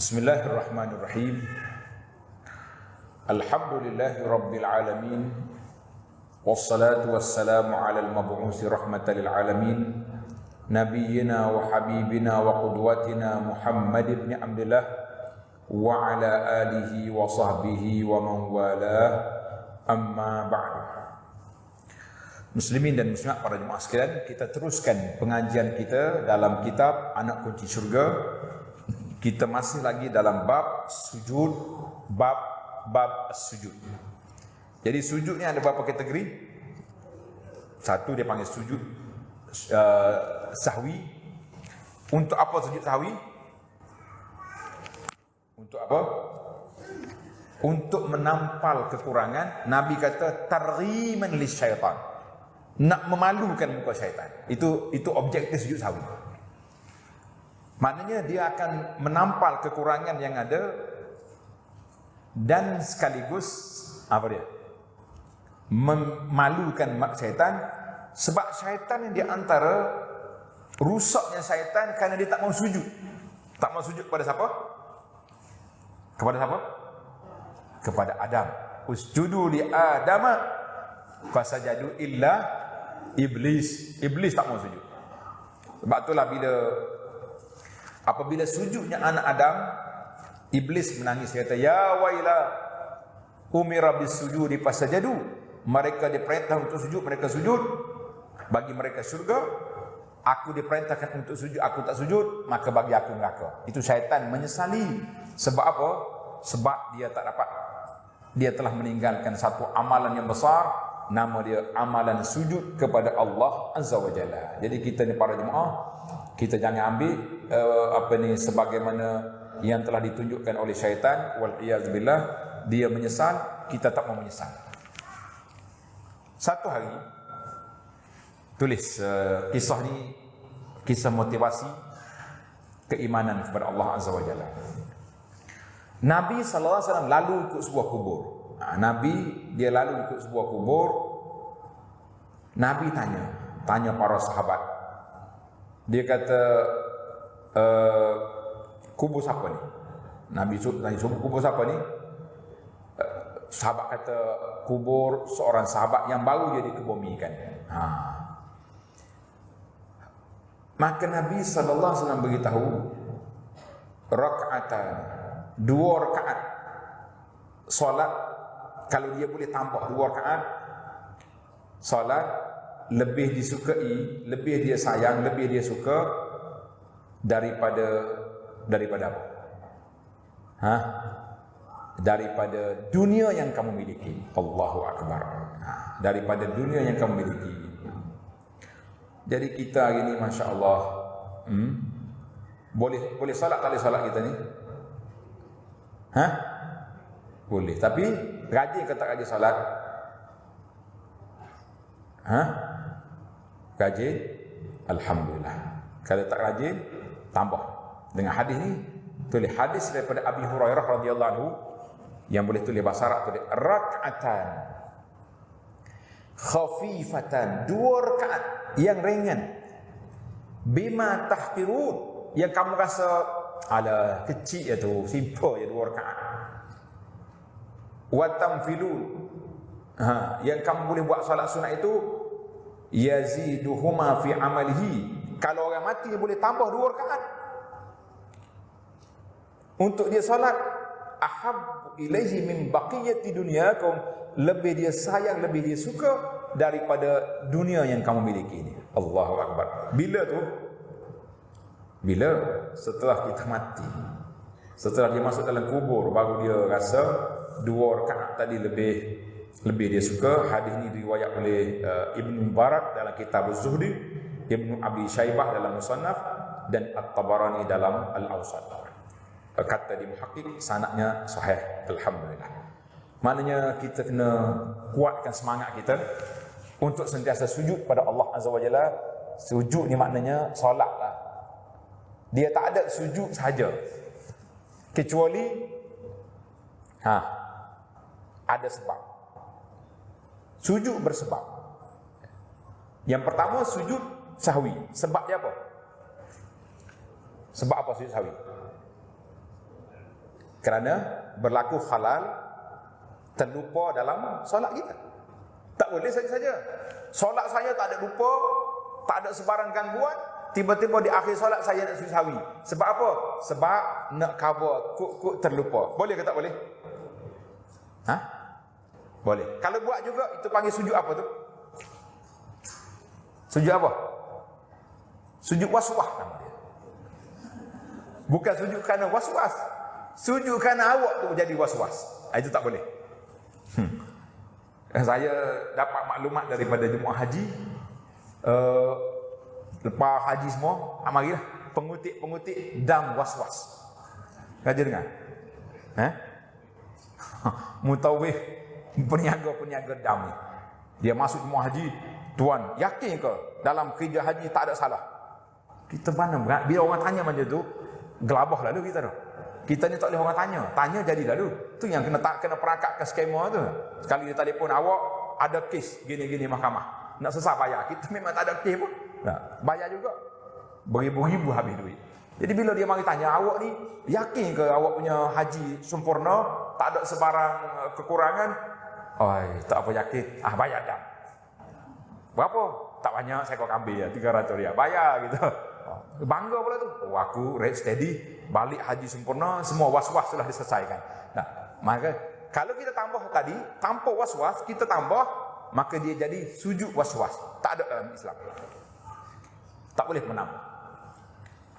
Bismillahirrahmanirrahim. Alhamdulillahi rabbil alamin. Wassalatu wassalamu ala al-mab'usi rahmatan lil alamin. Nabiyyina wa habibina wa qudwatina Muhammad ibn Abdullah wa ala alihi wa sahbihi wa man walah. Amma ba'du. Muslimin dan muslimat para jemaah sekalian, kita teruskan pengajian kita dalam kitab Anak Kunci Syurga. Kita masih lagi dalam bab sujud, bab sujud. Jadi sujud ni ada beberapa kategori. Satu dia panggil sujud sahwi. Untuk apa sujud sahwi? Untuk apa? Untuk menampal kekurangan. Nabi kata targhiman lisyaitan. Nak memalukan muka syaitan. Itu objektif sujud sahwi. Maknanya dia akan menampal kekurangan yang ada dan sekaligus apa dia? Memalukan syaitan, sebab syaitan yang di antara rusaknya syaitan kerana dia tak mau sujud. Tak mau sujud kepada siapa? Kepada siapa? Kepada Adam. Usjudu li Adama fasajadu illa iblis. Iblis tak mau sujud. Sebab itulah apabila sujudnya anak Adam, iblis menangis, kata ya waila umira bisujudi fasajadu. Mereka diperintah untuk sujud, mereka sujud. Bagi mereka syurga. Aku diperintahkan untuk sujud, aku tak sujud, maka bagi aku neraka. Itu syaitan menyesali. Sebab apa? Sebab dia tak dapat, dia telah meninggalkan satu amalan yang besar, nama dia amalan sujud kepada Allah Azza wa Jalla. Jadi kita ni para jemaah, kita jangan ambil sebagaimana yang telah ditunjukkan oleh syaitan, wal iyaz billah, dia menyesal, kita tak mau menyesal. Satu hari tulis kisah ni, kisah motivasi keimanan kepada Allah Azza wa Jalla. Nabi SAW lalu ikut sebuah kubur. Nabi dia lalu ikut sebuah kubur. Nabi tanya para sahabat. Dia kata, kubur siapa ni? Nabi tanya, kubur siapa ni? Sahabat kata, kubur seorang sahabat yang baru je dikebumikan. Maka Nabi SAW beritahu, raka'atan, 2 rakaat solat, kalau dia boleh tambah 2 rakaat solat, lebih disukai, lebih dia sayang, lebih dia suka daripada apa? Daripada dunia yang kamu miliki. Allahu Akbar. Daripada dunia yang kamu miliki. Jadi kita hari ni Masya Allah, boleh salat tak boleh salat kita ni? Boleh. Tapi rajin ke tak rajin salat? Rajin? Alhamdulillah. Kalau tak rajin, tambah. Dengan hadis ni, tulis hadis daripada Abi Hurairah radhiyallahu anhu, yang boleh tulis bahasa Arab, tulis rak'atan khafifatan, 2 rakaat yang ringan, bima tahqirun, yang kamu rasa ala kecil je tu, simple je 2 rakaat. Wa tamfilun, yang kamu boleh buat solat sunat itu, yaziduhuma fi amalihi, kalau orang mati dia boleh tambah 2 rakaat untuk dia solat. Ahab ilaihi min baqiyati dunyakum, lebih dia sayang, lebih dia suka daripada dunia yang kamu miliki ini. Allahu Akbar. Bila tu? Bila? Setelah kita mati, setelah dia masuk dalam kubur, baru dia rasa 2 rakaat tadi lebih dia suka. Hadis ini riwayat oleh Ibn Mubarak dalam kitab Az-Zuhdi, Ibn Abi Shaybah dalam Musannaf, dan At-Tabarani dalam Al-Awsat. Kata di muhaqqiq, sanadnya sahih. Alhamdulillah. Maknanya kita kena kuatkan semangat kita untuk sentiasa sujud pada Allah Azza wa Jalla. Sujud ni maknanya solat lah. Dia tak ada sujud sahaja, kecuali ada sebab. Sujud bersebab. Yang pertama sujud sahwi. Sebab dia apa? Sebab apa sujud sahwi? Kerana berlaku halal terlupa dalam solat kita. Tak boleh saja-saja. Solat saya tak ada lupa, tak ada sebarang gangguan, tiba-tiba di akhir solat saya nak sujud sahwi. Sebab apa? Sebab nak cover kuk-kuk terlupa. Boleh ke tak boleh? Ha? Boleh. Kalau buat juga, itu panggil sujud apa tu? Sujud apa? Sujud waswas nama dia. Bukan sujud kerana waswas. Sujud kerana awak tu jadi waswas. Itu tak boleh. Saya dapat maklumat daripada jemaah haji. Lepas haji semua, marilah pengutik-pengutik dam waswas. Raja dengar? Mutawif peniaga-peniaga dam ni. Dia masuk jemaah haji, tuan, yakin ke dalam kerja haji tak ada salah? Kita mana berat? Bila orang tanya macam tu, gelabah lalu kita tu. Kita ni tak boleh orang tanya jadi lalu. Tu yang kena perangkat ke skema tu. Sekali dia telefon, awak ada kes gini-gini mahkamah. Nak sesat bayar. Kita memang tak ada kes pun. Nah, bayar juga. Beribu-ribu habis duit. Jadi bila dia mari tanya, awak ni yakin ke awak punya haji sempurna, tak ada sebarang kekurangan? Oi, tak apa yakin. Bayar dah. Berapa? Tak banyak, saya kau ambil ya, 300 rial. Bayar gitu. Bangga pula tu. Oh, aku rate steady, balik haji sempurna, semua was-was sudah diselesaikan. Nah, maka kalau kita tambah tadi, tanpa was-was, kita tambah, maka dia jadi sujud was-was. Tak ada dalam Islam. Tak boleh menambah.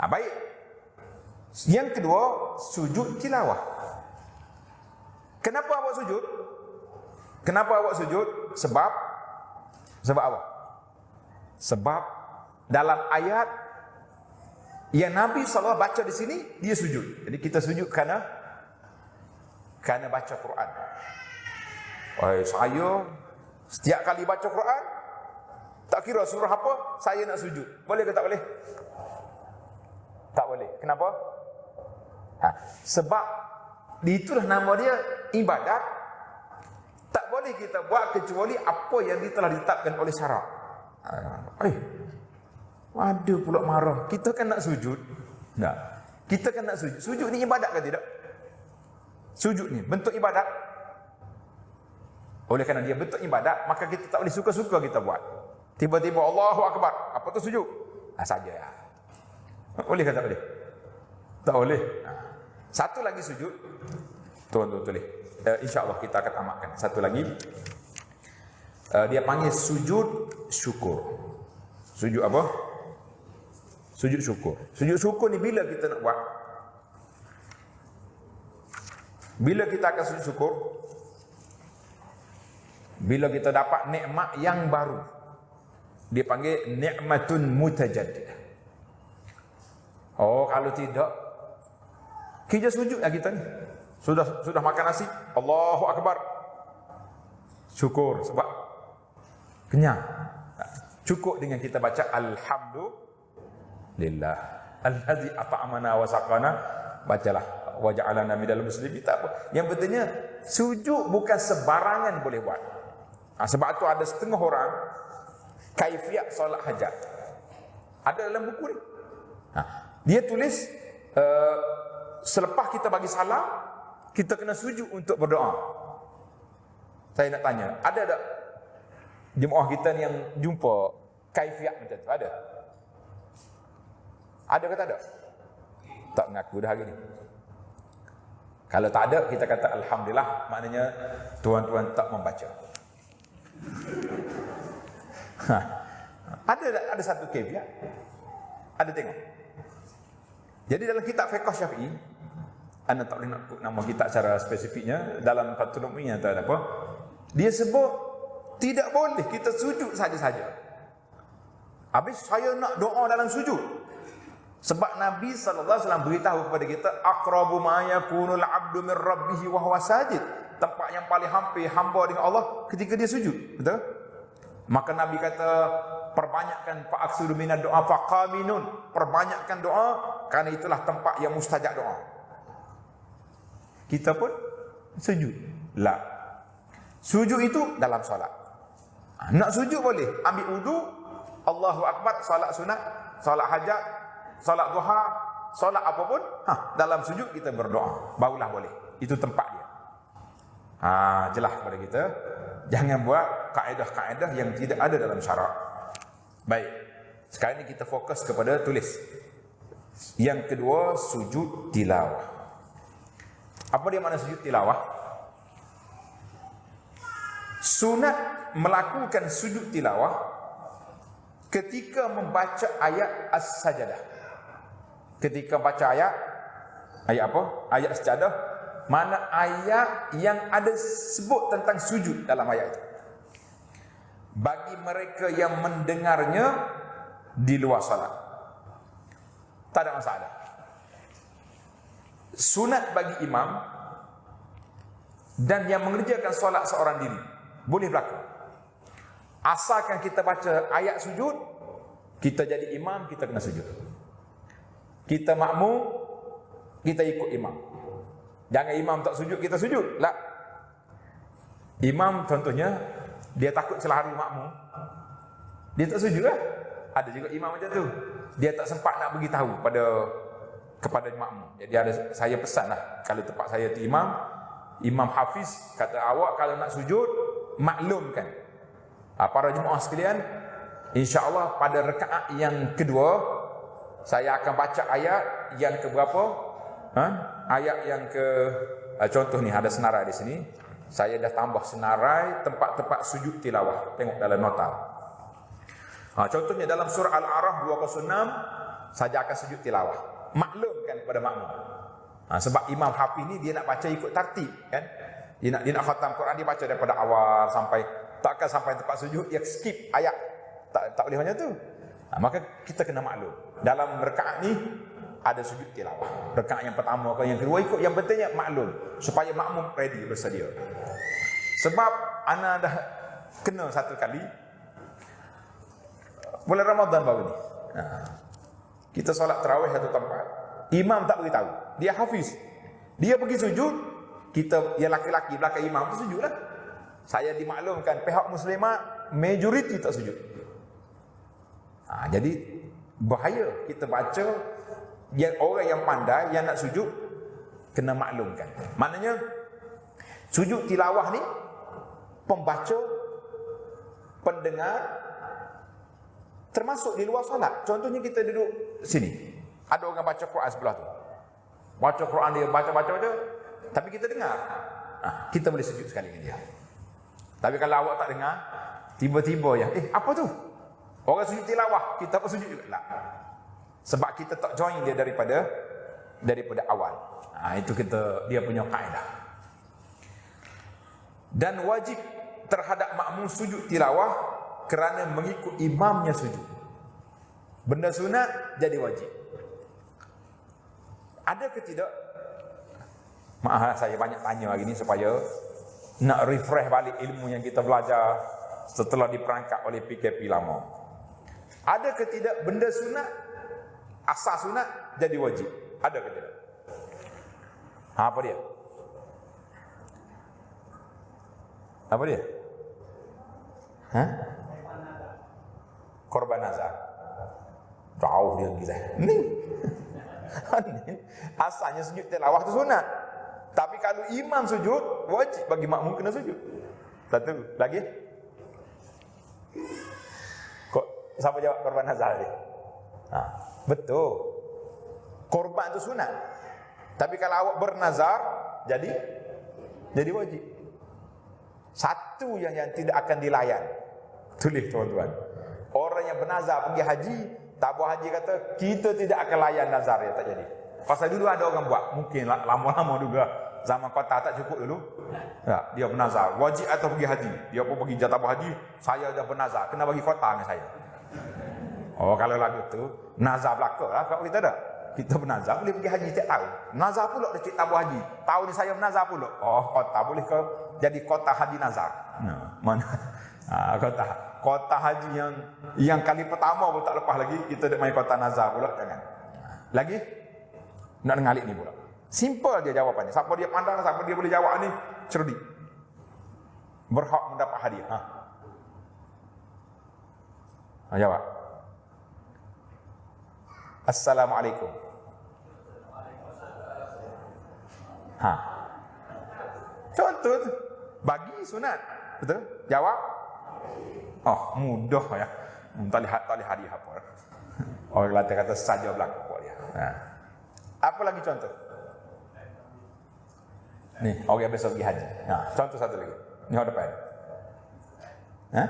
Baik. Yang kedua, sujud tilawah. Kenapa awak sujud? Kenapa awak sujud? Sebab apa? Sebab dalam ayat yang Nabi SAW baca di sini, dia sujud. Jadi kita sujud kerana baca Quran. Saya setiap kali baca Quran, tak kira surah apa, saya nak sujud. Boleh ke tak boleh? Tak boleh. Kenapa? Sebab itulah nama dia ibadat. Tak boleh kita buat kecuali apa yang telah ditetapkan oleh syarak. Ada pula marah. Kita kan nak sujud. Tak. Kita kan nak sujud. Sujud ni ibadat ke tidak? Sujud ni bentuk ibadat. Oleh kerana dia bentuk ibadat, maka kita tak boleh suka-suka kita buat. Tiba-tiba Allahu Akbar. Apa tu sujud? Saja. Boleh ke tak boleh? Tak boleh. Satu lagi sujud. Tuan-tuan tulis. InsyaAllah kita akan amalkan. Satu lagi. Dia panggil sujud syukur. Sujud apa? Sujud syukur. Sujud syukur ni bila kita nak buat? Bila kita akan sujud syukur? Bila kita dapat nikmat yang baru. Dia panggil nikmatun mutajaddidah. Oh, kalau tidak, kita sujud lah kita ni. Sudah makan nasi, Allahu Akbar. Syukur sebab kenyang. Cukup dengan kita baca alhamdulillah allazi at'amana wa saqana. Bacalah wa ja'alana minal muslimin. Tak apa. Yang pentingnya sujud bukan sebarangan boleh buat. Sebab tu ada setengah orang kaifiat solat hajat. Ada dalam buku ni. Dia tulis selepas kita bagi salam, kita kena sujud untuk berdoa. Saya nak tanya, ada tak jemaah kita ni yang jumpa kaifiat macam tu? Ada? Ada ke tak ada? Tak mengaku dah hari ni. Kalau tak ada, kita kata alhamdulillah, maknanya tuan-tuan tak membaca. Ada satu kaifiat. Ada tengok. Jadi dalam kitab fiqh Syafi'i, anda tak boleh nak nama kitab secara spesifiknya, dalam Fathul Mu'in atau apa, dia sebut tidak boleh kita sujud saja-saja. Habis saya nak doa dalam sujud. Sebab Nabi SAW beritahu kepada kita, aqrabu ma yakunul 'abdu min rabbih wa huwa sajid. Tempat yang paling hampir hamba dengan Allah ketika dia sujud. Betul? Maka Nabi kata, perbanyakkan fa'aksiru minad doa faqaminun. Perbanyakkan doa, kerana itulah tempat yang mustajab doa. Kita pun sujud. La. Sujud itu dalam solat. Nak sujud boleh. Ambil wudu, Allahu Akbar, solat sunat, solat hajat, solat duha, solat apapun, dalam sujud kita berdoa, barulah boleh. Itu tempat dia. Jelas kepada kita. Jangan buat kaedah-kaedah yang tidak ada dalam syarak. Baik. Sekarang ini kita fokus kepada tulis. Yang kedua, sujud tilawah. Apa dia makna sujud tilawah? Sunat melakukan sujud tilawah ketika membaca ayat as-sajadah. Ketika baca ayat apa? Ayat sajadah, mana ayat yang ada sebut tentang sujud dalam ayat itu. Bagi mereka yang mendengarnya di luar salat, tak ada masalah. Sunat bagi imam dan yang mengerjakan solat seorang diri boleh berlaku. Asalkan kita baca ayat sujud, kita jadi imam, kita kena sujud. Kita makmum, kita ikut imam. Jangan imam tak sujud, kita sujud. Tak. Imam contohnya, dia takut celah hari makmum, dia tak sujud lah. Ada juga imam macam tu. Dia tak sempat nak beritahu kepada makmum. Jadi saya pesan lah, kalau tempat saya tu Imam Hafiz kata, awak kalau nak sujud, maklumkan. Para jemaah sekalian, insya-Allah pada rakaat yang kedua saya akan baca ayat yang ke berapa? Ayat yang ke contoh ni ada senarai di sini. Saya dah tambah senarai tempat-tempat sujud tilawah. Tengok dalam nota. Contohnya dalam surah Al-A'raf 206, saya akan sujud tilawah. Maklumkan kepada makmum. Sebab Imam Hafiz ni dia nak baca ikut tartib kan. Dia nak khatam Quran, dia baca daripada awal takkan sampai tempat sujud dia skip ayat. Tak boleh macam tu. Maka kita kena maklum. Dalam rakaat ni ada sujud tilawah. Rakaat yang pertama ke yang kedua ikut, yang pentingnya maklum supaya makmum ready, bersedia. Sebab ana dah kena satu kali bulan Ramadan baru ni. Kita solat tarawih satu tempat. Imam tak beritahu. Dia hafiz. Dia pergi sujud, kita yang laki-laki belakang imam tu sujudlah. Saya dimaklumkan pihak muslimat majoriti tak sujud. Jadi bahaya kita baca, yang orang yang pandai yang nak sujud kena maklumkan. Maknanya sujud tilawah ni pembaca, pendengar, termasuk di luar solat. Contohnya kita duduk sini, ada orang baca Quran sebelah tu, baca Quran dia baca, tapi kita dengar, kita boleh sujud sekali dengan dia. Tapi kalau awak tak dengar, tiba-tiba ya, apa tu? Orang sujud tilawah, kita pun sujud juga. Tak. Sebab kita tak join dia daripada awal. Itu dia punya kaedah. Dan wajib terhadap makmum sujud tilawah kerana mengikut imamnya sujud. Benda sunat jadi wajib. Ada ke tidak? Maaf saya banyak tanya hari ni supaya nak refresh balik ilmu yang kita belajar setelah diperangkap oleh PKP lama. Ada ke tidak benda sunat, asas sunat jadi wajib? Ada ke tidak? Apa dia? Apa dia? Korban nazar. Jauh dia gila. Ni. Asalnya sujud tilawah tu sunat. Tapi kalau imam sujud, wajib bagi makmum kena sujud. Satu lagi. Siapa jawab korban nazar ni? Betul. Korban itu sunat. Tapi kalau awak bernazar, jadi wajib. Satu yang tidak akan dilayan. Tulis tuan-tuan. Orang yang bernazar pergi haji, tabung haji kata, kita tidak akan layan nazar ya, tak jadi. Pasal dulu ada orang buat, mungkin lama-lama juga. Zaman kota tak cukup dulu. Dia bernazar, wajib atau pergi haji. Dia pun pergi tabung haji, saya dah bernazar, kena bagi kota dengan saya. Kalau lagu tu nazar belaka lah kalau kita dah. Kita bernazar boleh pergi haji setiap tahun. Nazar pula dah cik tabung haji. Tahun ni saya bernazar pula. Kota boleh ke jadi kota haji nazar. Mana? Kota haji yang kali pertama pun tak lepas lagi, kita dah main kota nazar pula, jangan. Lagi nak ngalik ni pula. Simple dia jawapannya. Siapa dia pandang, siapa dia boleh jawab ni, cerdik. Berhak mendapat hadiah. Jawab. Assalamualaikum. Ha. Contoh tu. Bagi sunat. Betul? Jawab. Oh, mudah ya. Tak lihat hadiah apa. Orang Kelantan kata saja belaka apa dia. Ha. Apa lagi contoh? Ni, orang besok pergi haji. Ha, contoh satu lagi. Ni hadapan depan. Ha?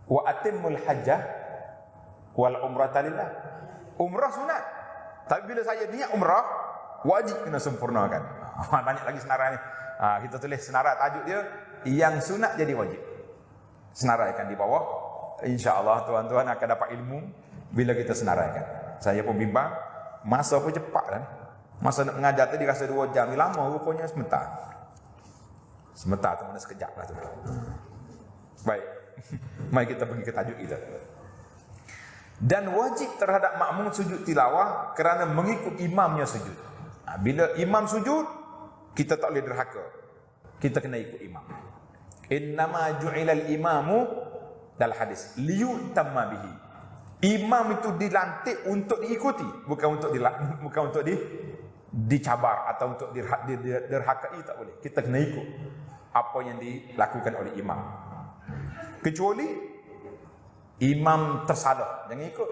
Wa atimmul hajjah wal umrata lillah. Umrah sunat. Tapi bila saya niat umrah, wajib kena sempurnakan. Banyak lagi senarai ni. Kita tulis senarai tajuk dia, yang sunat jadi wajib. Senaraikan di bawah. InsyaAllah tuan-tuan akan dapat ilmu bila kita senaraikan. Saya pun bimbang, masa pun cepat kan. Masa nak mengajar tadi rasa 2 jam, ni lama rupanya sebentar. Sebentar tu mana sekejap lah tu. Baik. Mari kita pergi ke tajuk kita. Dan wajib terhadap makmum sujud tilawah kerana mengikut imamnya sujud. Bila imam sujud, kita tak boleh derhaka. Kita kena ikut imam. Innama ju'ilal imamu dalam hadis liyutamma bihi. Imam itu dilantik untuk diikuti, bukan untuk dicabar atau untuk derhakai, tak boleh. Kita kena ikut apa yang dilakukan oleh imam. Kecuali imam tersalah, jangan ikut.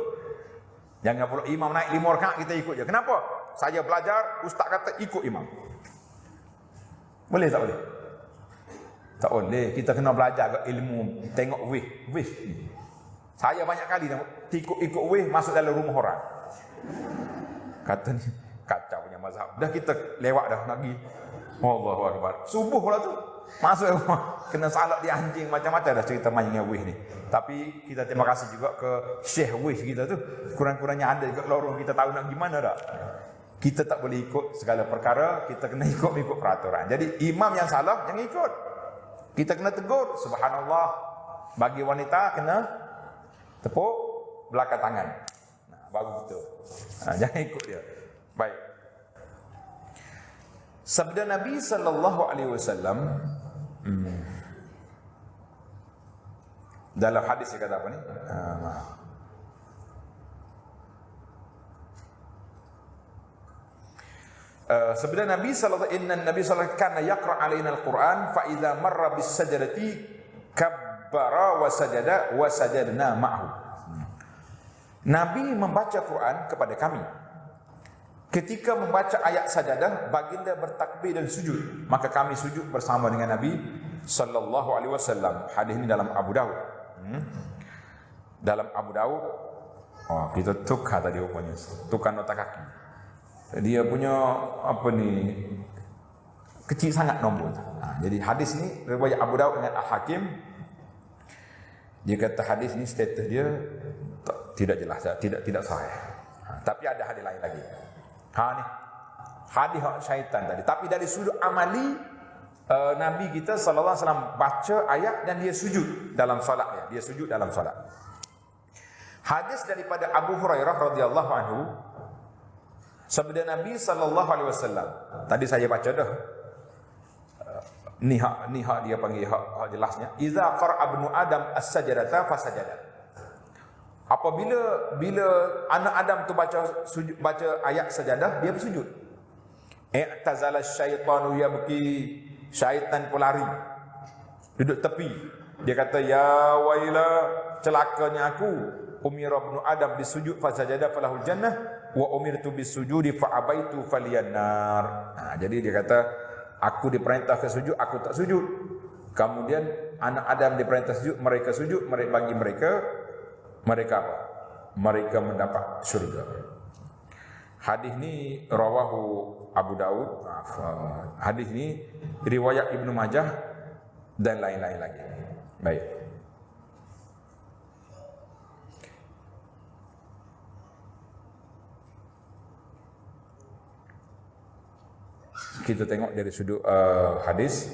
Jangan pula imam naik 5 rakaat kita ikut je. Kenapa? Saya belajar, ustaz kata ikut imam. Boleh tak boleh? Tak boleh. Kita kena belajar ilmu, tengok weh. Saya banyak kali ikut weh masuk dalam rumah orang. Kata ni kacau punya mazhab. Dah kita lewat dah lagi. Allahu akbar. Subuh pula tu. Masuk rumah, kena salak di anjing, macam-macam dah cerita main dengan weh ni. Tapi kita terima kasih juga ke Syekh weh kita tu. Kurang-kurangnya ada juga lorong, kita tahu nak gimana dah. Kita tak boleh ikut segala perkara, kita kena ikut peraturan. Jadi imam yang salah jangan ikut. Kita kena tegur, subhanallah. Bagi wanita kena tepuk belakang tangan. Baru betul. Jangan ikut dia. Baik. Sabda Nabi sallallahu alaihi wasallam dalam hadis dia kata apa ni? Sabda Nabi sallallahu alaihi wasallam kana yaqra alaina al-Quran fa idza marra bis sajdati kabbara wa sajadna ma'hu. Nabi membaca Quran kepada kami. Ketika membaca ayat sajadah, baginda bertakbir dan sujud, maka kami sujud bersama dengan Nabi sallallahu alaihi wasallam. Hadis ini dalam Abu Daud. Dalam Abu Daud, kita tukar tadi rupanya, tukar nota kaki. Dia punya apa ni, kecil sangat nombor. Jadi hadis ni riwayat Abu Daud dengan Al-Hakim. Dia kata hadis ni status dia tidak jelas, tidak sahih. Tapi ada hadis lain lagi. Ni hadis syaitan tadi. Tapi dari sudut amali, Nabi kita sallallahu alaihi wasallam baca ayat dan dia sujud dalam solat dia. Dia sujud dalam solat. Hadis daripada Abu Hurairah radhiyallahu anhu, sabda Nabi sallallahu alaihi wasallam. Tadi saya baca dah. Ni hak dia panggil hak jelasnya. Iza qara ibnu Adam as-sajdata fasajada. Apabila anak Adam tu baca ayat sajadah, dia bersujud. I'tazala syaitanu yabki, syaitan pun lari. Duduk tepi. Dia kata, ya waila, celakanya aku. Umira ibnu Adam bisujud fasajada falahul jannah wa umirtu bisujudi fa'abaitu faliyannar. Jadi dia kata, aku diperintah ke sujud, aku tak sujud. Kemudian anak Adam diperintah sujud, mereka sujud, bagi mereka apa? Mereka mendapat syurga. Hadis ni rawahu Abu Daud. Hadis ni riwayat Ibnu Majah dan lain-lain lagi. Baik. Kita tengok dari sudut hadis.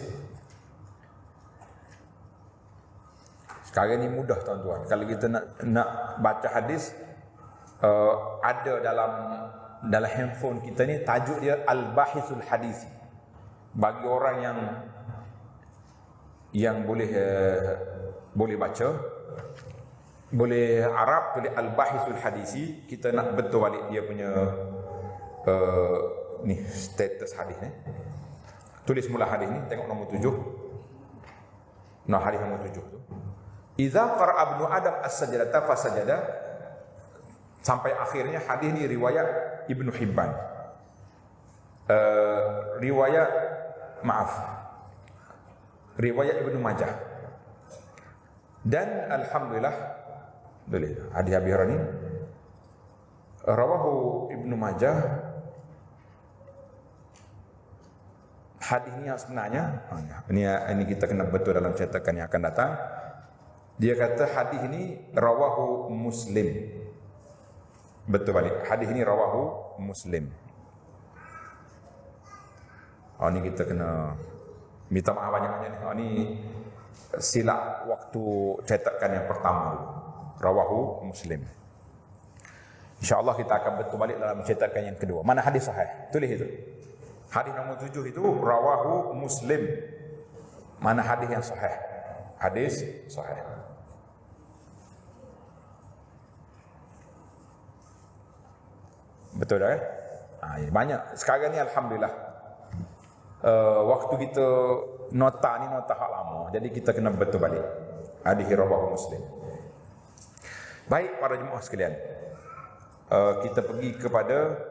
Sekarang ni mudah tuan-tuan. Kalau kita nak baca hadis, ada dalam handphone kita ni tajuk dia Al-Bahithul Hadisi. Bagi orang yang boleh baca, boleh Arab, boleh Al-Bahithul Hadisi. Kita nak betul balik dia punya ni status hadis ni. Tulis mula hadis ni, tengok nombor 7. Nah, hadis nombor 7 tu. Idza qara'a ibnu Adam as-sajdata fasajada, sampai akhirnya hadis ni riwayat Ibnu Hibban. Riwayat Ibnu Majah. Dan alhamdulillah hadis Abi Hurairah rawahu Ibnu Majah. Hadis ini yang sebenarnya ini kita kena betul dalam cetakan yang akan datang. Dia kata hadis ini rawahu Muslim. Betul balik. Hadis ini rawahu Muslim. Ini kita kena minta maaf banyak-banyak ni. Ini silap waktu cetakan yang pertama. Rawahu Muslim. InsyaAllah kita akan betul balik dalam cetakan yang kedua. Mana hadis sahih? Tulis itu. Hadis nombor 7 itu rawahu Muslim. Mana hadis yang sahih? Hadis sahih. Betul dah banyak. Sekarang ni alhamdulillah. Waktu kita nota ni nota hak lama. Jadi kita kena betul balik. Hadis rawahu Muslim. Baik para jemaah sekalian. Kita pergi kepada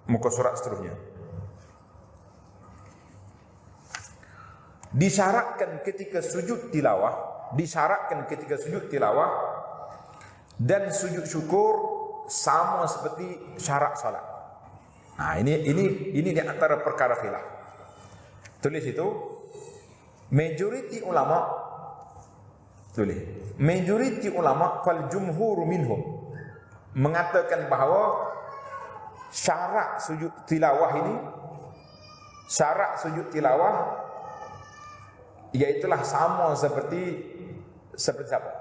muka surat seterusnya. Disyaratkan ketika sujud tilawah dan sujud syukur sama seperti syarat salat. Ini di antara perkara khilaf. Tulis itu majoriti fal jumhur minhum mengatakan bahawa syarat sujud tilawah iaitulah sama seperti apa?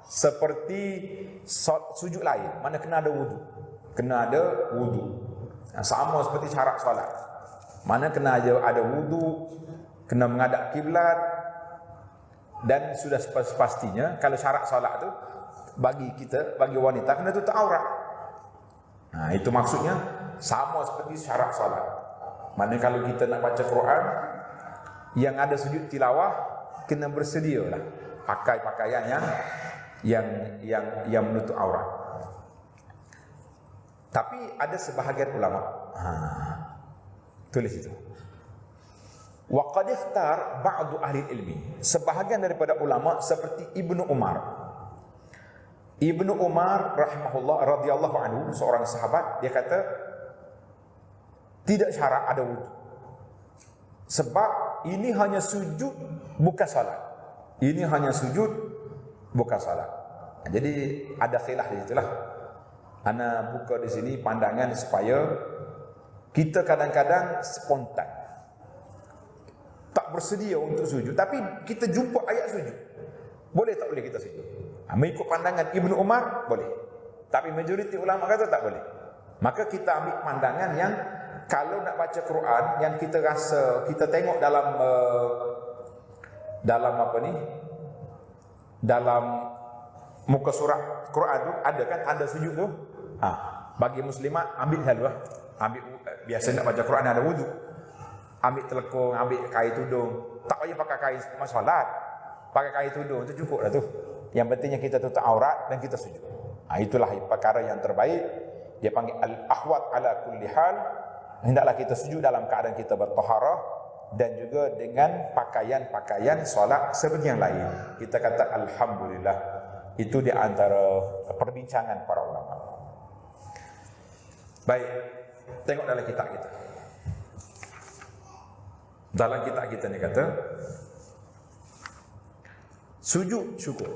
Seperti sujud lain. Mana kena ada wudu. Sama seperti syarat solat. Mana kena ada wudu, kena menghadap kiblat, dan sudah pastinya kalau syarat solat tu bagi wanita kena tutup aurat. Itu maksudnya sama seperti syarat solat. Mana kalau kita nak baca Quran yang ada sujud tilawah, kena bersedialah pakai pakaian yang menutup aurat. Tapi ada sebahagian ulama tulis itu. Wa qad ikhtar ba'du ahli ilmi, sebahagian daripada ulama seperti Ibnu Umar rahimahullah radhiyallahu anhu, seorang sahabat, dia kata tidak syarat ada wudu. Sebab ini hanya sujud bukan salat. Jadi ada khilaf di situlah. Ana buka di sini pandangan supaya kita kadang-kadang spontan. Tak bersedia untuk sujud, tapi kita jumpa ayat sujud. Boleh tak boleh kita sujud? Mengikut pandangan Ibnu Umar boleh. Tapi majoriti ulama kata tak boleh. Maka kita ambil pandangan yang kalau nak baca Quran yang kita rasa kita tengok dalam muka surat Quran tu ada kan tanda sujud tu. Bagi muslimat ambil selalu biasa nak baca Quran ada wudu. Ambil telekung, ambil kain tudung. Tak payah pakai kain solat. Pakai kain tudung itu cukup dah tu. Yang pentingnya kita tutup aurat dan kita sujud. Itulah perkara yang terbaik. Dia panggil al-ahwat ala kulli hal. Hendaklah kita sujud dalam keadaan kita bertaharah dan juga dengan pakaian-pakaian solat seperti yang lain. Kita kata alhamdulillah. Itu di antara perbincangan para ulama. Baik, tengok dalam kitab kita. Dalam kitab kita ni kata sujud syukur.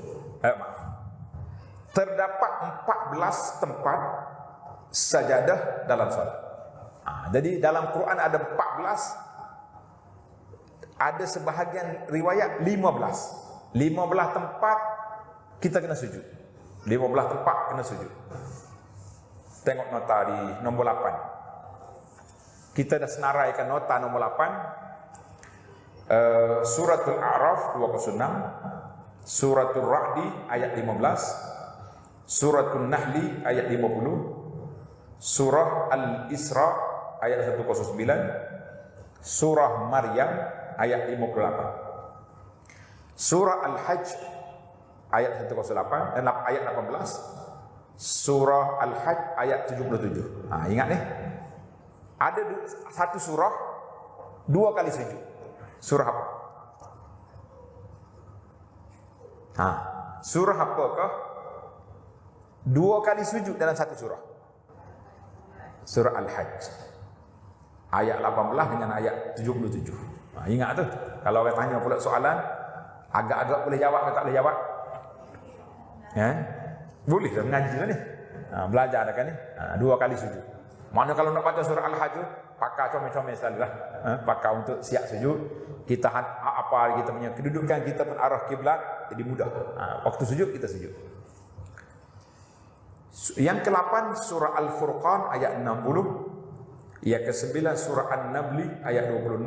Terdapat 14 tempat sajadah dalam solat. Jadi dalam Quran ada 14, ada sebahagian riwayat 15 tempat kita kena sujud. 15 tempat kena sujud. Tengok nota di nombor 8. Kita dah senaraikan nota nombor 8. Suratul A'raf 206, Suratul Ra'di ayat 15, Suratul Nahli ayat 50, Surah Al-Isra ayat 109, Surah Maryam ayat 58, Surah Al-Hajj ayat 108 dan ayat 18, Surah Al-Hajj ayat 77. Ingat nih, ada satu surah 2 kali sujud. Surah apa? Surah apakah 2 kali sujud dalam satu surah? Surah Al-Hajj ayat 18 dengan ayat 77. Ingat tu. Kalau orang tanya pula soalan, agak-agak boleh jawab atau tak boleh jawab? Boleh dah mengaji dah ni. Belajar dah kan ni. 2 kali sujud. Mana kalau nak baca surah Al-Hajj tu, pakai comel-comel selalulah. Pakai untuk siap sujud. Kita apa kita punya kedudukan, kita pun arah kiblat, jadi mudah. Waktu sujud kita sujud. Yang ke-8 surah Al-Furqan ayat 60. Yang ke-9 surah An-Nabli ayat 26.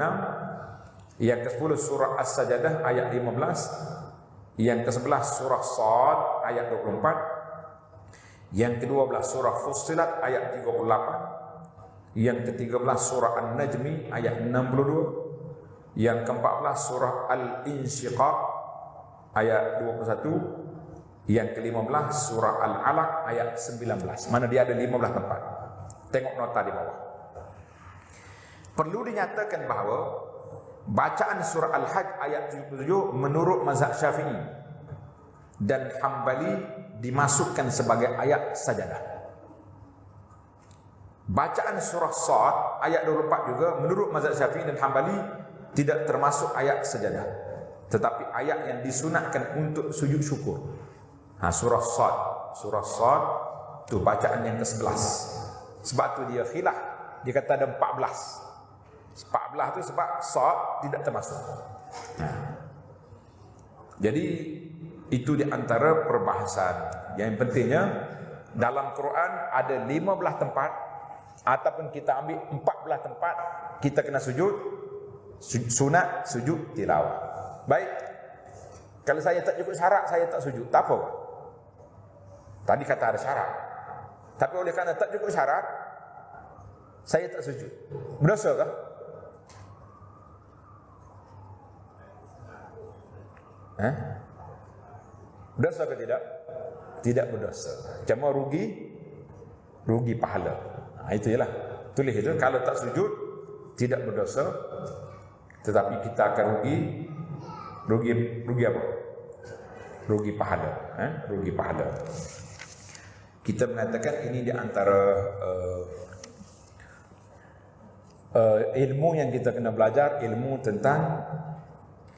Yang ke-10 surah As-Sajadah ayat 15. Yang ke-11 surah Shad ayat 24. Yang ke-12 surah Fussilat ayat 38. Yang ke-13 surah An-Najmi ayat 62. Yang ke-14 surah Al-Insyiqaq ayat 21. Yang ke-15 surah Al-Alaq ayat 19. Mana dia ada 15 tempat. Tengok nota di bawah. Perlu dinyatakan bahawa bacaan surah Al-Hajj ayat 77 menurut mazhab Syafi'i dan Hambali dimasukkan sebagai ayat sajadah. Bacaan surah Shad ayat 24 juga menurut mazhab Syafi'i dan Hambali tidak termasuk ayat sajadah, tetapi ayat yang disunatkan untuk sujud syukur. Surah Shad tu bacaan yang ke-11. Sebab tu dia khilaf. Dia kata ada 14. 14 tu sebab Shad tidak termasuk. Jadi itu di antara perbahasan. Yang pentingnya dalam Quran ada 15 tempat ataupun kita ambil 14 tempat kita kena sujud sunat sujud tilawah. Baik. Kalau saya tak cukup syarat saya tak sujud, tak apa. Tadi kata ada syarat. Tapi oleh kerana tak cukup syarat, saya tak sujud. Berdosa kah? Berdosa ke tidak? Tidak berdosa. Cuma rugi pahala. Itu ialah. Tulis itu, kalau tak sujud tidak berdosa, tetapi kita akan rugi apa? Rugi pahala. Rugi pahala. Kita mengatakan ini di antara ilmu yang kita kena belajar, ilmu tentang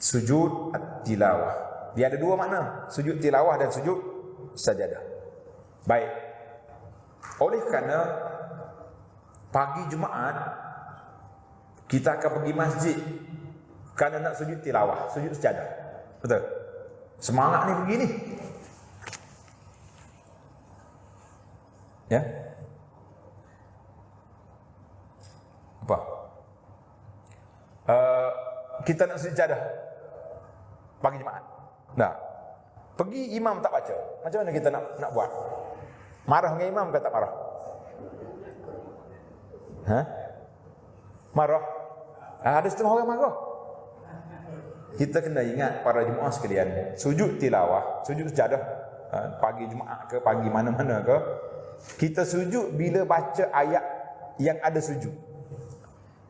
sujud tilawah. Dia ada 2 makna, sujud tilawah dan sujud sajadah. Baik. Oleh kerana pagi Jumaat kita akan pergi masjid kerana nak sujud tilawah, sujud sajadah. Betul? Semangat ni pergi ni. Ya? Apa? Kita nak sejadah pagi Jumaat. Nah, pergi imam tak baca. Macam mana kita nak buat? Marah dengan imam ke tak marah? Marah? Ada setengah orang marah. Kita kena ingat para jemaah sekalian, sujud tilawah, sujud sejadah pagi Jumaat ke pagi mana-mana ke, kita sujud bila baca ayat yang ada sujud.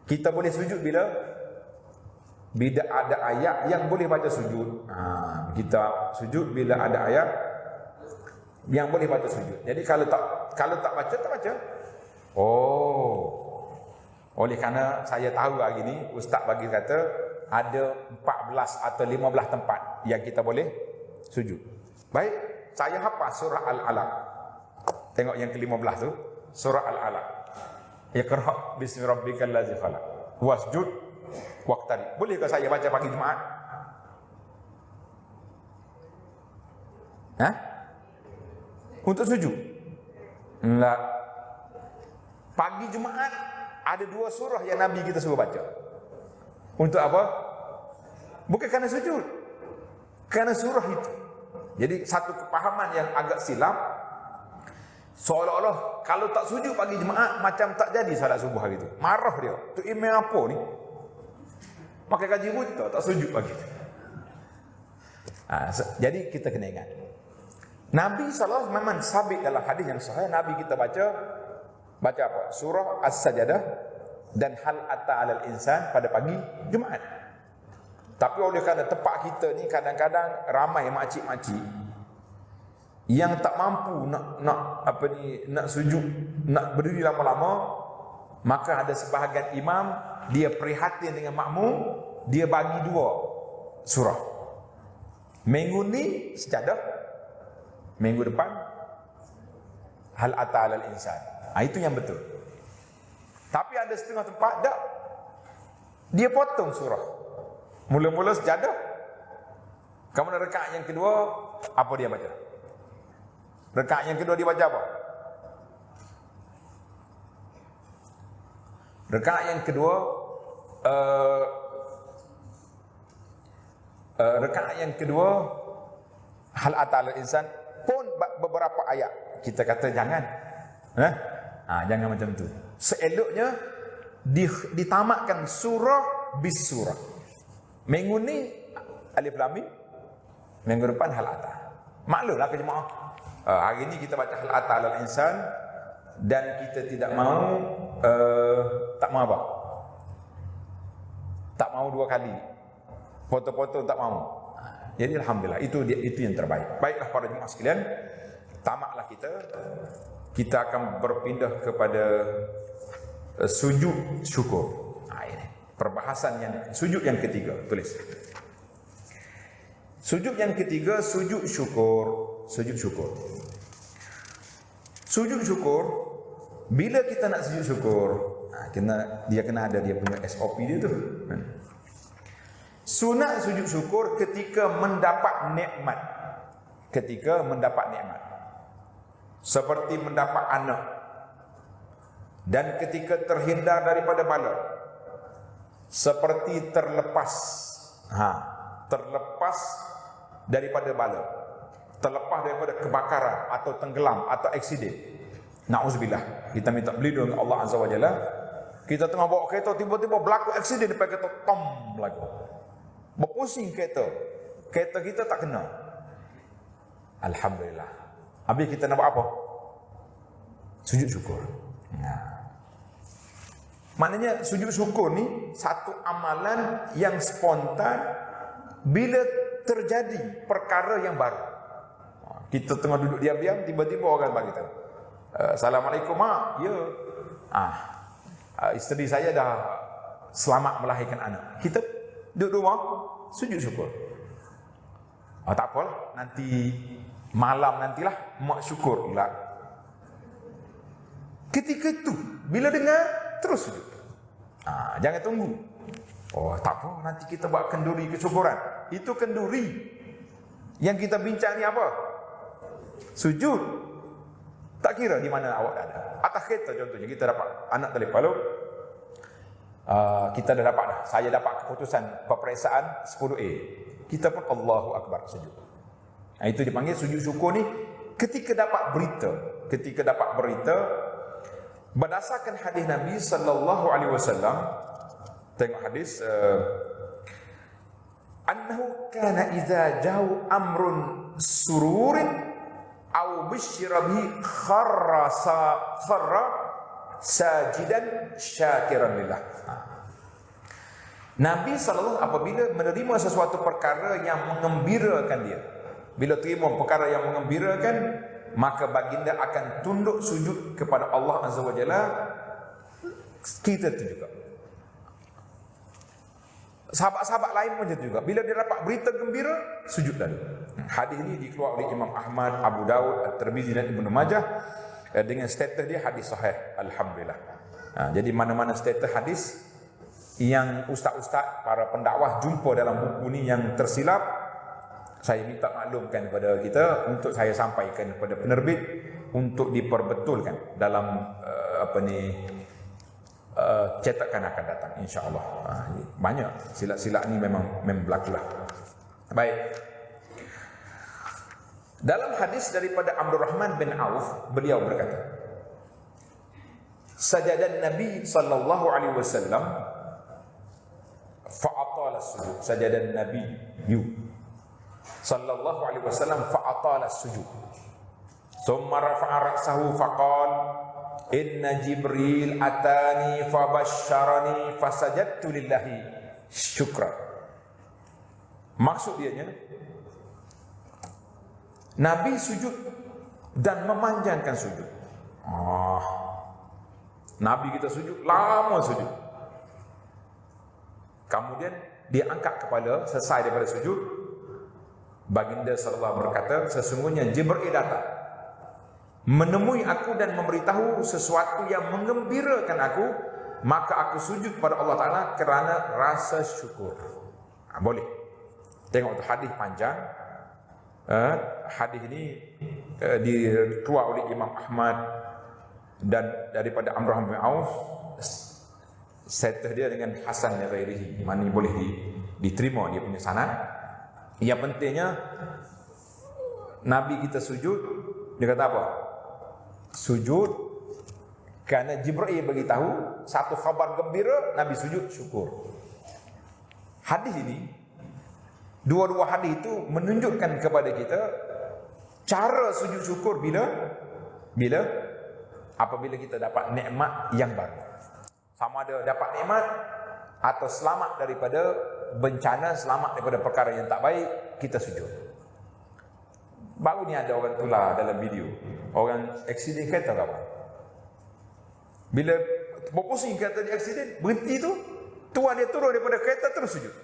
Kita boleh sujud bila ada ayat yang boleh baca sujud. Kita sujud bila ada ayat yang boleh baca sujud. Jadi kalau tak baca, tak baca. Oleh kerana saya tahu hari ni ustaz bagi kata ada 14 atau 15 tempat yang kita boleh sujud. Baik, saya hafal surah Al-Alaq. Tengok yang ke-15 tu, surah Al-Alaq. Iqra bismi rabbikal ladzi khalaq wasjud waqtarib. Boleh ke saya baca pagi Jumaat? Untuk sujud? Enggak. Pagi Jumaat ada 2 surah yang Nabi kita suruh baca. Untuk apa? Bukan kerana sujud, kerana surah itu. Jadi satu kepahaman yang agak silap, Seolah-olah kalau tak sujud pagi jemaah macam tak jadi salat subuh hari tu. Marah dia. Tu imam apa ni? Pakai kaji buta tak sujud pagi. Jadi kita kena ingat. Nabi SAW memang sabit dalam hadis yang sahih. Nabi kita baca apa? Surah As-Sajdah dan hal ata 'alal insan pada pagi Jumaat. Tapi oleh kerana tempat kita ni kadang-kadang ramai makcik-makcik yang tak mampu nak sujud, nak berdiri lama-lama, maka ada sebahagian imam dia prihatin dengan makmum, dia bagi 2 surah. Minggu ni sejadah, minggu depan hal ata 'alal insan. Itu yang betul. Tapi ada setengah tempat tak, dia potong surah. Mula-mula sejadah, kemudian rakaat yang kedua apa dia baca? Rakaat yang kedua dia baca apa? Rakaat yang kedua rakaat yang kedua hal atal insan pun beberapa ayat kita kata jangan. Jangan macam tu. Seeloknya ditamatkan surah bis surah. Minggu ni alif lam mim, minggu depan hal atal. Maklumlah ke jemaah. Hari ni kita baca hal atal al insan dan kita tidak mau tak mau apa? Tak mau 2 kali. Foto-foto tak mau. Jadi alhamdulillah itu yang terbaik. Baiklah para jemaah sekalian, tamatlah kita akan berpindah kepada sujud syukur. Ini perbahasan yang sujud yang ketiga, tulis. Sujud yang ketiga, sujud syukur. Sujud syukur. Sujud syukur, bila kita nak sujud syukur, dia kena ada dia punya SOP dia tu. Sunat sujud syukur ketika mendapat nikmat. Ketika mendapat nikmat. Seperti mendapat anak. Dan ketika terhindar daripada bala. Seperti terlepas. Terlepas daripada bala. Terlepas daripada kebakaran atau tenggelam atau aksiden. Na'udzubillah. Kita minta berlindung dengan Allah Azza wa Jalla. Kita tengah bawa kereta, tiba-tiba berlaku aksiden depan kereta, tom lagu. Berpusing kereta. Kereta kita tak kena. Alhamdulillah. Habis kita nak buat apa? Sujud syukur. Maknanya sujud syukur ni satu amalan yang spontan bila terjadi perkara yang baru. Kita tengah duduk diam-diam, tiba-tiba orang bagi tahu. Assalamualaikum mak. Ya. Isteri saya dah selamat melahirkan anak. Kita duduk rumah, sujud syukur. Tak apalah, nanti malam nantilah mak syukur pula. Ketika itu, bila dengar, terus sujud. Jangan tunggu. Tak apa, nanti kita buat kenduri kesyukuran. Itu kenduri. Yang kita bincang ni apa? Sujud. Tak kira di mana awak ada. Atas kereta contohnya, kita dapat anak tali palu. Kita dah dapat dah. Saya dapat keputusan peperiksaan 10A. Kita pun Allahu Akbar sujud. Itu dipanggil sujud syukur ni ketika dapat berita. Ketika dapat berita berdasarkan hadis Nabi sallallahu alaihi wasallam. Tengok hadis annahu kana idza ja'u amrun sururin aw bisyra bi kharra sajidan syakiran lillah. Nabi SAW apabila menerima sesuatu perkara yang mengembirakan dia, bila terima perkara yang mengembirakan, maka baginda akan tunduk sujud kepada Allah Azza wa Jalla. Kita tu juga, sahabat-sahabat lain pun juga, bila dia dapat berita gembira, sujud lalu. Hadis ini dikeluarkan oleh Imam Ahmad, Abu Daud, At-Tirmizi dan Ibnu Majah dengan status dia hadis sahih. Alhamdulillah. Jadi mana-mana status hadis yang ustaz-ustaz, para pendakwah jumpa dalam buku ni yang tersilap, saya minta maklumkan kepada kita untuk saya sampaikan kepada penerbit untuk diperbetulkan dalam cetakan akan datang, insya-Allah. Banyak silap-silap ni memang berlaku lah. Baik. Dalam hadis daripada Abdurrahman bin Auf, beliau berkata, sajadan Nabi sallallahu alaihi wasallam fa'atala sujud. Sajadan Nabi sallallahu alaihi wasallam fa'atala sujud. Thumma rafa'a ra'sahu faqala inna Jibril atani fabashsharani fasajadtu lillahi syukran. Maksud dianya, Nabi sujud dan memanjangkan sujud. Nabi kita sujud, lama sujud. Kemudian dia angkat kepala selesai daripada sujud. Baginda sallallahu berkata, sesungguhnya Jibril datang menemui aku dan memberitahu sesuatu yang menggembirakan aku, maka aku sujud pada Allah Ta'ala kerana rasa syukur. Boleh tengok tu hadis panjang. Hadis ini dikeluar oleh Imam Ahmad dan daripada Abdurrahman bin Auf, settle dia dengan Hasan dan ghairihi, mana boleh diterima dia punya sanad. Yang pentingnya Nabi kita sujud, dia kata apa? Sujud kerana Jibril bagi tahu satu khabar gembira, Nabi sujud syukur. Hadis ini, dua-dua hadis itu menunjukkan kepada kita cara sujud syukur bila apabila kita dapat nikmat yang baru. Sama ada dapat nikmat atau selamat daripada bencana, selamat daripada perkara yang tak baik, kita sujud. Baru ni ada orang tular dalam video, orang aksiden kereta ke apa, bila berpusing kereta di aksiden, berhenti tu, tuan dia turun daripada kereta terus sujud.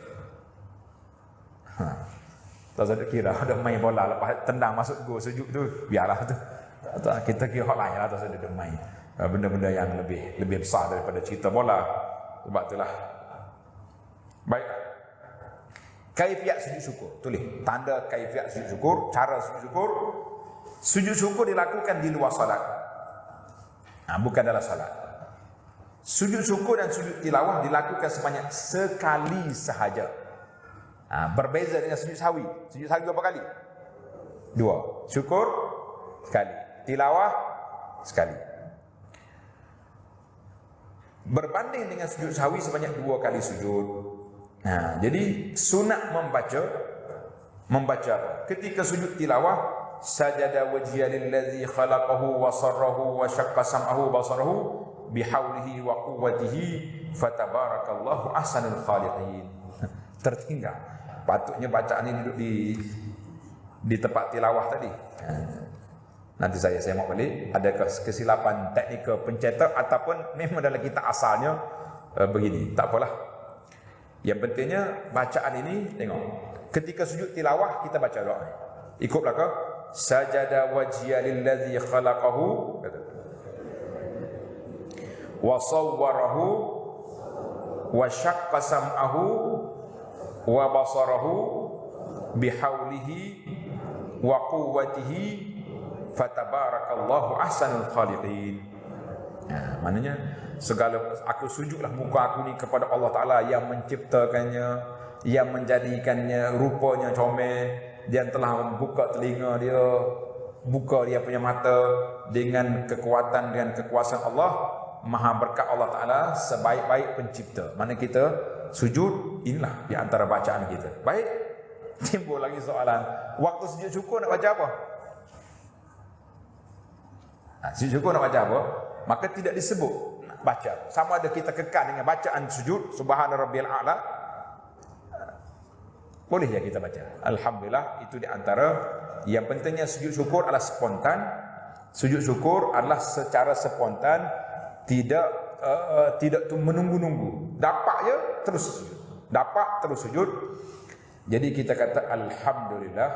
Tak ada kira ada main bola lepas tendang masuk gol sujud tu, biarlah tu. Kita kira hak lain lah, tak ada main benda-benda yang lebih besar daripada cerita bola. Sebab itulah. Baik. Kaifiat sujud syukur. Tulis tanda kaifiat sujud syukur, cara sujud syukur. Sujud syukur dilakukan di luar salat. Bukan dalam salat. Sujud syukur dan sujud tilawah dilakukan sebanyak sekali sahaja. Berbeza dengan sujud sahwi. Sujud sahwi berapa kali? 2. Syukur sekali, tilawah sekali. Berbanding dengan sujud sahwi sebanyak 2 kali sujud. Jadi sunat membaca apa? Ketika sujud tilawah, sajada wajhiya lillazi khalaqahu wa sarrahu wa syaqqa sam'ahu basarahu bihaulihi wa quwwatihi fatabarakallahu ahsanul khaliqin. Tertinggal. Patutnya bacaan ini duduk di tempat tilawah tadi. Nanti saya semak balik, adakah kesilapan teknikal pencetak ataupun memang dalam kitab asalnya begini. Tak apalah. Yang pentingnya bacaan ini, tengok. Ketika sujud tilawah kita baca doa. Ikut belakang. Sajada wajhiya lillazi khalaqahu wa sawwarahu wa syaqqa sam'ahu wa basarahu bihaulihi wa quwwatihi fatabarakallahu ahsanul khaliqin. Maknanya segala aku sujudlah muka aku ni kepada Allah Ta'ala yang menciptakannya, yang menjadikannya rupanya comel, dia telah membuka telinga dia, buka dia punya mata dengan kekuatan, dengan kekuasaan Allah, maha berkat Allah Ta'ala, sebaik-baik pencipta. Mana kita sujud, inilah di antara bacaan kita. Baik, timbul lagi soalan, waktu sujud syukur nak baca apa? Sujud syukur nak baca apa? Maka tidak disebut nak baca. Sama ada kita kekal dengan bacaan sujud subhana rabbiyal a'la, boleh ya kita baca. Alhamdulillah, itu di antara yang pentingnya. Sujud syukur adalah spontan. Sujud syukur adalah secara spontan, tidak tu menunggu-nunggu. Dapat je terus sujud. Dapat terus sujud. Jadi kita kata alhamdulillah.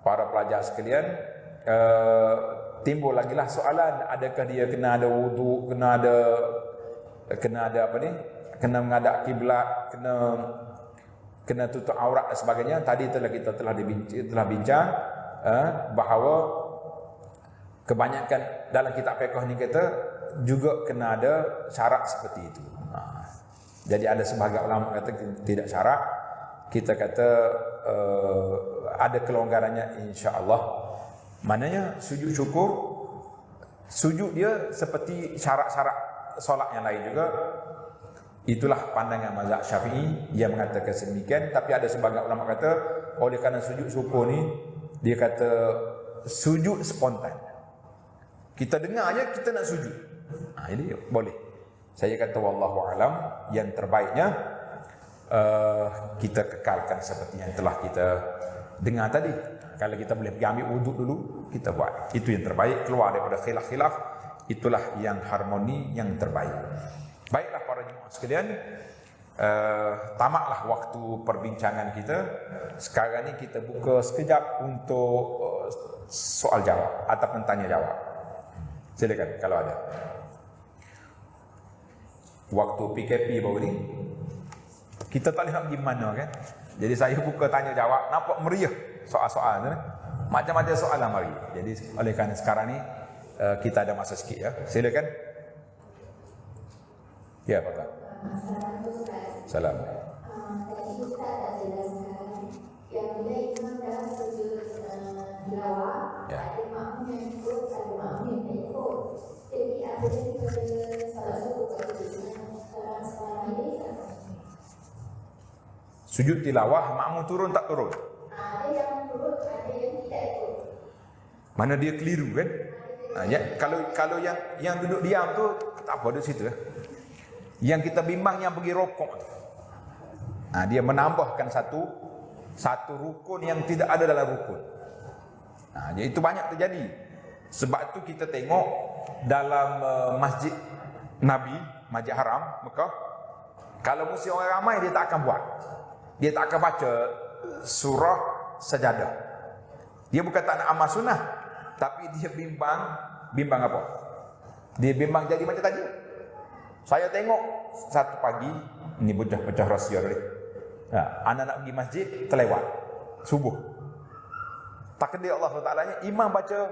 Para pelajar sekalian, timbul lagi lah soalan, adakah dia kena ada wudu, kena ada apa ni, kena menghadap kiblat, kena tutup aurat dan sebagainya. Tadi kita telah bincang bahawa kebanyakan dalam kitab fiqh ni kata juga kena ada syarat seperti itu. Jadi ada sebahagian ulama kata tidak syarat. Kita kata ada kelonggarannya insya-Allah. Maknanya sujud syukur, sujud dia seperti syarat-syarat solat yang lain juga. Itulah pandangan mazhab Syafi'i yang mengatakan sedemikian. Tapi ada sebagian ulama kata oleh kerana sujud syukur ni, dia kata sujud spontan. Kita dengar aja kita nak sujud. Ini boleh. Saya kata wallahu alam, yang terbaiknya kita kekalkan seperti yang telah kita dengar tadi. Kalau kita boleh pergi ambil wuduk dulu, kita buat. Itu yang terbaik, keluar daripada khilaf-khilaf. Itulah yang harmoni, yang terbaik. Baiklah para jemaah sekalian, tamatlah waktu perbincangan kita. Sekarang ni kita buka sekejap untuk soal jawab ataupun tanya jawab. Silakan kalau ada. Waktu PKP baru ni, kita tak boleh nak pergi mana kan. Jadi saya buka tanya jawab, nampak meriah soal-soal tu. Macam-macam soalan mari. Jadi oleh kerana sekarang ni kita ada masa sikit ya. Silakan. Ya, Pak. Salam. Tadi Ustaz dah jelaskan yang bila imam dalam sujud tilawah, ada makmum yang ikut, ada makmum yang tak ikut. Jadi ada yang salah subuh kat sekarang ini kan? Sujud tilawah, makmum turun tak turun? Ada yang turun, ada yang tidak ikut. Mana dia keliru kan? Kalau yang duduk diam tu tak apa, duduk situ. Yang kita bimbang yang pergi rokok tu. Dia menambahkan satu rukun yang tidak ada dalam rukun. Jadi itu banyak terjadi. Sebab tu kita tengok dalam masjid Nabi, Masjid Haram Mekah, kalau mesti orang ramai dia tak akan buat. Dia tak akan baca surah sajadah. Dia bukan tak nak amal sunnah, tapi dia bimbang apa? Dia bimbang jadi macam tadi. Saya tengok satu pagi, ini pecah rahsia tadi. Anak nak pergi masjid, terlewat subuh. Takdir Allah SWT, imam baca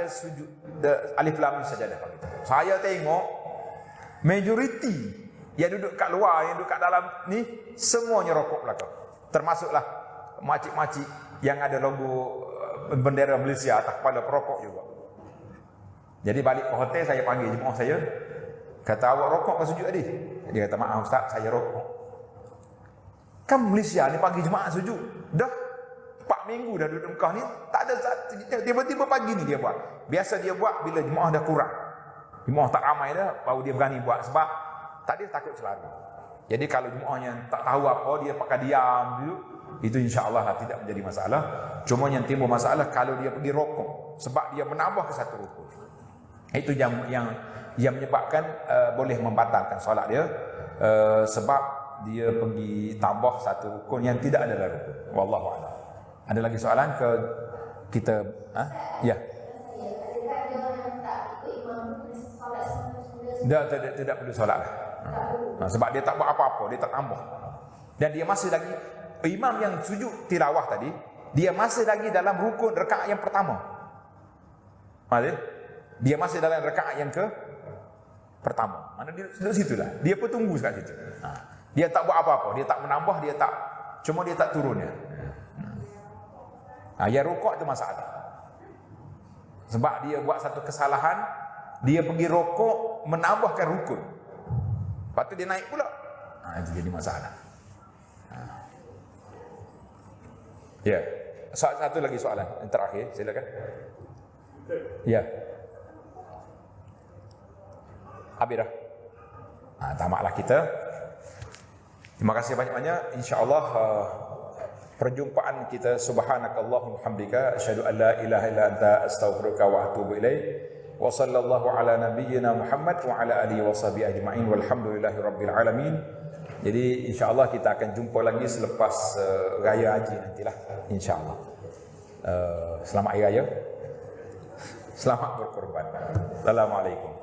sujud alif lam mim sajadah. Saya tengok majoriti yang duduk kat luar, yang duduk kat dalam ni, semuanya rokok belakang. Termasuklah makcik-makcik yang ada logo bendera Malaysia atas kepala perokok juga. Jadi balik ke hotel, saya panggil jemaah saya. Kata, awak rokok ke sujud tadi? Dia kata, maaf Ustaz, saya rokok. Kan Malaysia ni panggil jemaah sujud. Dah 4 minggu dah duduk Mekah ni, tak ada tiba-tiba pagi ni dia buat. Biasa dia buat bila jemaah dah kurang. Jemaah tak ramai dah, baru dia berani buat. Sebab tadi takut celaka. Jadi kalau jemaah yang tak tahu apa, dia pakai diam dulu, itu insya-Allah tidak menjadi masalah. Cuma yang timbul masalah kalau dia pergi rokok, sebab dia menambah ke satu rukun. Itu yang menyebabkan boleh membatalkan solat dia, sebab dia pergi tambah satu rukun yang tidak ada dalam rukun. Wallahu a'lam. Ada lagi soalan ke kita? Ya. Tidak perlu solat. Sebab dia tak buat apa-apa, dia tak tambah. Dan dia masih lagi, imam yang sujud tilawah tadi, dia masih lagi dalam rukun rakaat yang pertama. Dia masih dalam rakaat yang pertama. Mana dia duduk situlah. Dia pun tunggu kat situ. Dia tak buat apa-apa, dia tak menambah, cuma dia tak turun ya. Yang rukuk itu masalah. Sebab dia buat satu kesalahan, dia pergi rukuk menambahkan rukun. Lepas tu dia naik pula. Itu jadi masalah. Ya. Satu lagi soalan yang terakhir, silakan. Ya. Habis dah. Tamatlah kita. Terima kasih banyak-banyak. InsyaAllah perjumpaan kita, subhanakallahumma hamdika asyhadu an la ilaha illa anta astaghfiruka wa atubu ilaik. Wa sallallahu ala nabiyyina Muhammad wa ala alihi wa sahbihi ajma'in walhamdulillahi rabbil alamin. Jadi insya-Allah kita akan jumpa lagi selepas raya haji nantilah, insya-Allah. Selamat hari raya. Selamat berkorban. Assalamualaikum.